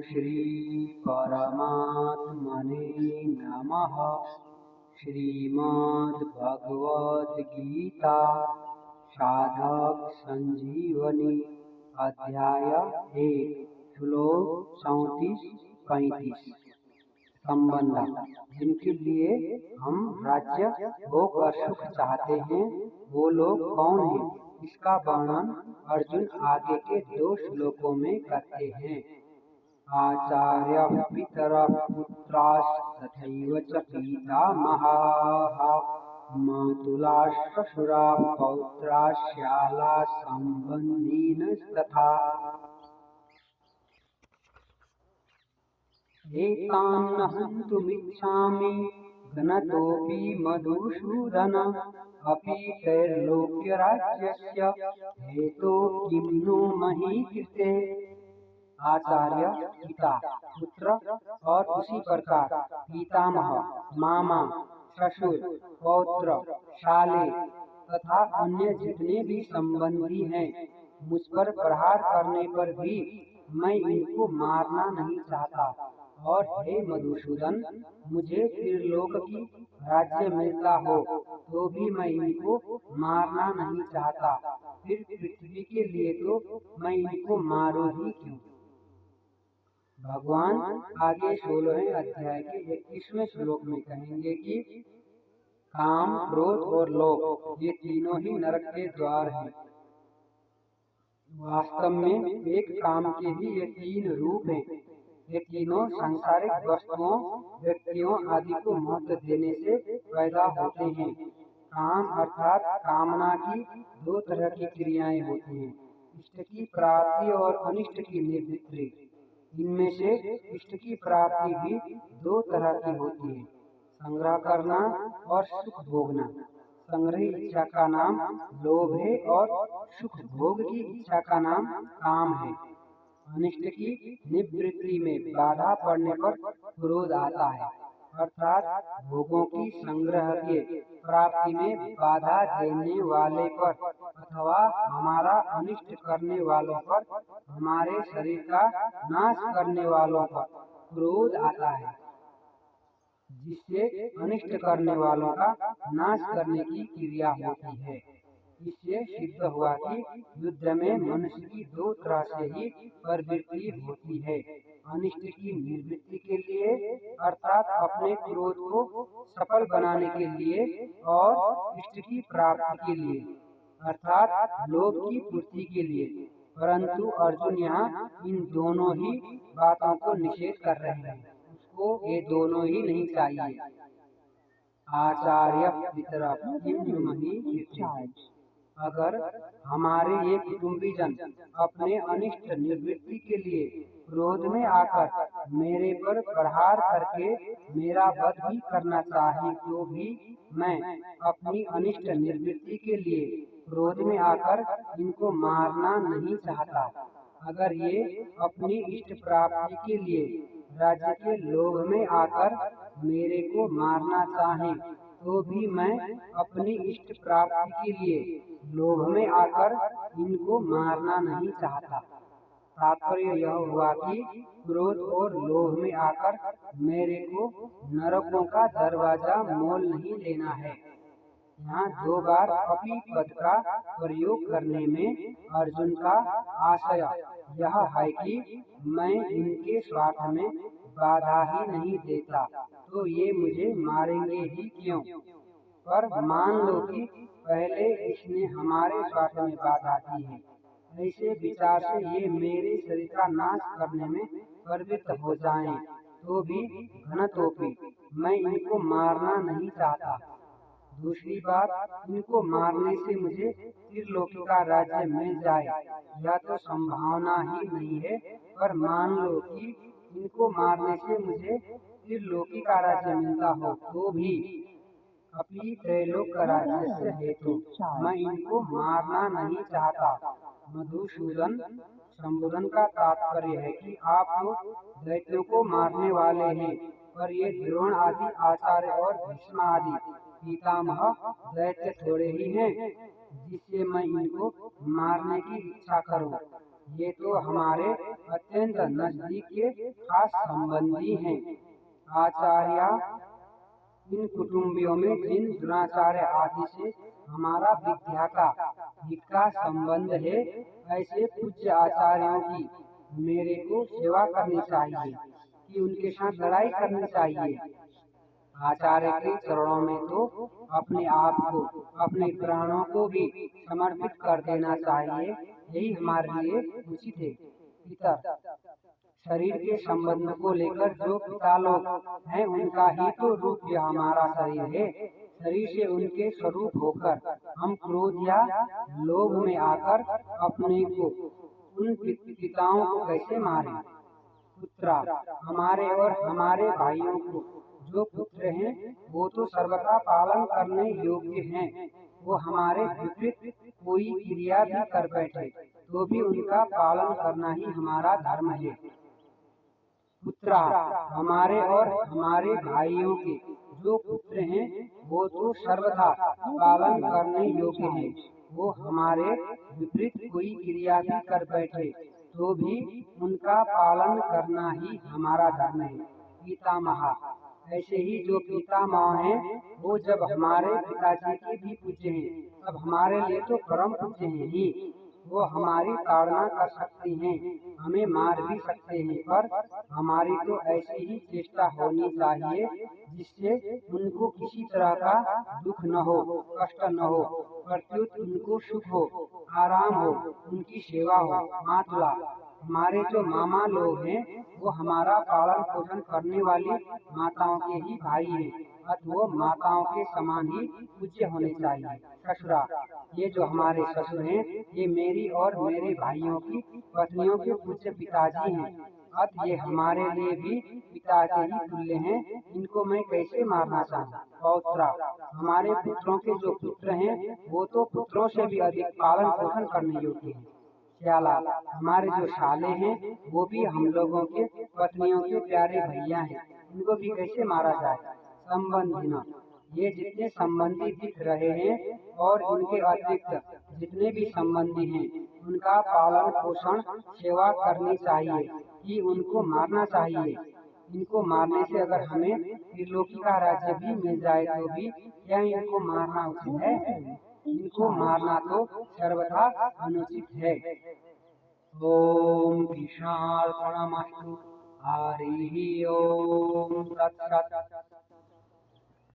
श्री परमात्मने नमः। श्रीमद् भगवद गीता साधक संजीवनी अध्याय 1 श्लोक 34-35। संबंध। जिनके लिए हम राज्य भोग और सुख चाहते हैं वो लोग कौन हैं, इसका वर्णन अर्जुन आगे के 2 श्लोकों में करते हैं। आचार्य पितरः पुत्राः तथैव च पितामहाः मातुलाः श्वशुराः पौत्राः श्यालाः सम्बन्धिनस्तथा। एतान् हन्तुमिच्छामि घ्नतोऽपि मधुसूदन अपि त्रैलोक्यराज्यस्य हेतोः किं नो मही कृते। आचार्य पिता, पुत्र और उसी प्रकार पितामह, मामा, ससुर, पौत्र, शाले तथा अन्य जितने भी संबंधी हैं, मुझ पर प्रहार करने पर भी मैं इनको मारना नहीं चाहता। और हे मधुसूदन, मुझे त्रिलोक की राज्य मिलता हो तो भी मैं इनको मारना नहीं चाहता। फिर पृथ्वी के लिए तो मैं इनको मारूं ही क्यों। भगवान आगे 16वें अध्याय के 21वें श्लोक में कहेंगे कि काम, क्रोध और लोभ ये तीनों ही नरक के द्वार हैं। वास्तव में एक काम के ही ये 3 रूप हैं। ये तीनों सांसारिक वस्तुओं, व्यक्तियों आदि को महत्व देने से पैदा होते हैं। काम अर्थात कामना की 2 तरह की क्रियाएं होती हैं, इष्ट की प्राप्ति और अनिष्ट की निवृत्ति। इनमें से इष्ट की प्राप्ति भी 2 तरह की होती है, संग्रह करना और सुख भोगना। संग्रह इच्छा का नाम लोभ है और सुख भोग की इच्छा का नाम काम है। अनिष्ट की निवृत्ति में बाधा पड़ने पर क्रोध आता है, अर्थात भोगों की संग्रह के प्राप्ति में बाधा देने वाले पर अथवा हमारा अनिष्ट करने वालों पर, हमारे शरीर का नाश करने वालों पर क्रोध आता है, जिससे अनिष्ट करने वालों का नाश करने की क्रिया होती है। इससे सिद्ध हुआ कि युद्ध में मनुष्य की 2 तरह से ही प्रवृत्ति होती है, अनिष्ट की निवृत्ति के लिए अर्थात अपने क्रोध को सफल बनाने के लिए, और इष्ट की प्राप्ति के लिए अर्थात लोभ की पूर्ति के लिए। परंतु अर्जुन यहाँ इन दोनों ही बातों को निषेध कर रहे हैं, उसको ये दोनों ही नहीं चाहिए। आचार्य पितरः किं नु मही कृते। अगर हमारे ये कुटुंबीजन अपने अनिष्ट निवृत्ति के लिए क्रोध में आकर मेरे पर प्रहार करके मेरा वध भी करना चाहे तो भी मैं अपनी अनिष्ट निवृत्ति के लिए क्रोध में आकर इनको मारना नहीं चाहता। अगर ये अपनी इष्ट प्राप्ति के लिए राज्य के लोभ में आकर मेरे को मारना चाहे तो भी मैं अपनी इष्ट प्राप्ति के लिए लोभ में आकर इनको मारना नहीं चाहता। तात्पर्य यह हुआ कि क्रोध और लोभ में आकर मेरे को नरकों का दरवाजा मोल नहीं लेना है। यहाँ 2 बार अपि पद का प्रयोग करने में अर्जुन का आशय यह है कि मैं इनके स्वार्थ में बाधा ही नहीं देता तो ये मुझे मारेंगे ही क्यों। पर मान लो कि पहले इसने हमारे स्वार्थ में बाधा दी है, ऐसे विचार से ये मेरे शरीर का नाश करने में प्रवृत्त हो जाएं, तो भी घ्नतोऽपि मैं इनको मारना नहीं चाहता। दूसरी बात, इनको मारने से मुझे त्रिलोकी का राज्य मिल जाए यह तो संभावना ही नहीं है। पर मान लो कि इनको मारने से मुझे त्रिलोकी का राज्य मिलता हो तो भी अपनी त्रैलोक राज्य हेतु मैं इनको मारना नहीं चाहता। मधुसूदन संबोधन का तात्पर्य है कि आप तो दैत्यों को मारने वाले हैं, पर ये द्रोण आदि आचार्य और भीष्म आदि पितामह दैत्य थोड़े ही हैं जिससे मैं इनको मारने की इच्छा करूं। ये तो हमारे अत्यंत नजदीक के खास संबंधी हैं। आचार्य, इन कुटुंबियों में जिन द्रोणाचार्य आदि से हमारा विद्याता हित का संबंध है, ऐसे पूज्य आचार्यों की मेरे को सेवा करनी चाहिए कि उनके साथ लड़ाई करनी चाहिए। आचार्य के चरणों में तो अपने आप को, अपने प्राणों को भी समर्पित कर देना चाहिए, यही हमारे लिए उचित है। इतर शरीर के संबंध को लेकर जो पिता लोग हैं, उनका ही तो रूप यह हमारा शरीर है। शरीर से उनके स्वरूप होकर हम क्रोध या लोभ में आकर अपने को, उन पिताओं को कैसे मारें? पुत्रा, हमारे और हमारे भाइयों को जो पुत्र हैं, वो तो सर्वथा पालन करने योग्य हैं। वो हमारे विपरीत कोई क्रिया भी कर बैठे तो भी उनका पालन करना ही हमारा धर्म है। पुत्रा, हमारे और हमारे भाइयों के जो पुत्र हैं, वो तो सर्वथा पालन करने योग्य हैं। वो हमारे विपरीत कोई क्रिया भी कर बैठे तो भी उनका पालन करना ही हमारा धर्म है। पितामह, ऐसे ही जो पितामह हैं, वो जब हमारे पिताजी के भी पूज्य हैं, तब हमारे लिए तो परम पूज्य हैं ही। वो हमारी ताड़ना कर सकते हैं, हमें मार भी सकते हैं, पर हमारी तो ऐसी ही चेष्टा होनी चाहिए जिससे उनको किसी तरह का दुख न हो, कष्ट न हो, प्रत्युत उनको सुख हो, आराम हो, उनकी सेवा हो। मातुला, हमारे जो मामा लोग हैं, वो हमारा पालन पोषण करने वाली माताओं के ही भाई हैं, अतः वो माताओं के समान ही पूज्य होने चाहिए। ससुरा, ये जो हमारे ससुर हैं, ये मेरी और मेरे भाइयों की पत्नियों के पूज्य पिताजी हैं, अतः ये हमारे लिए भी पिता के ही तुल्य हैं। इनको मैं कैसे मारना चाहूँ? पौत्रा, हमारे पुत्रों के जो पुत्र हैं, वो तो पुत्रों से भी अधिक पालन पोषण करने योग्य हैं। श्याला, हमारे जो साले हैं, वो भी हम लोगों के पत्नियों के प्यारे भैया हैं, इनको भी कैसे मारा जाए? संबंधी न, ये जितने संबंधी दिख रहे हैं और इनके अतिरिक्त जितने भी संबंधी हैं, उनका पालन पोषण सेवा करनी चाहिए कि उनको मारना चाहिए। इनको मारने से अगर हमें त्रिलोकी का राज्य भी मिल जाए तो भी क्या इनको मारना उचित है? इनको मारना तो सर्वथा अनुचित है। ओम कृष्णार्पणमस्तु। हरि ओम तत्सत्।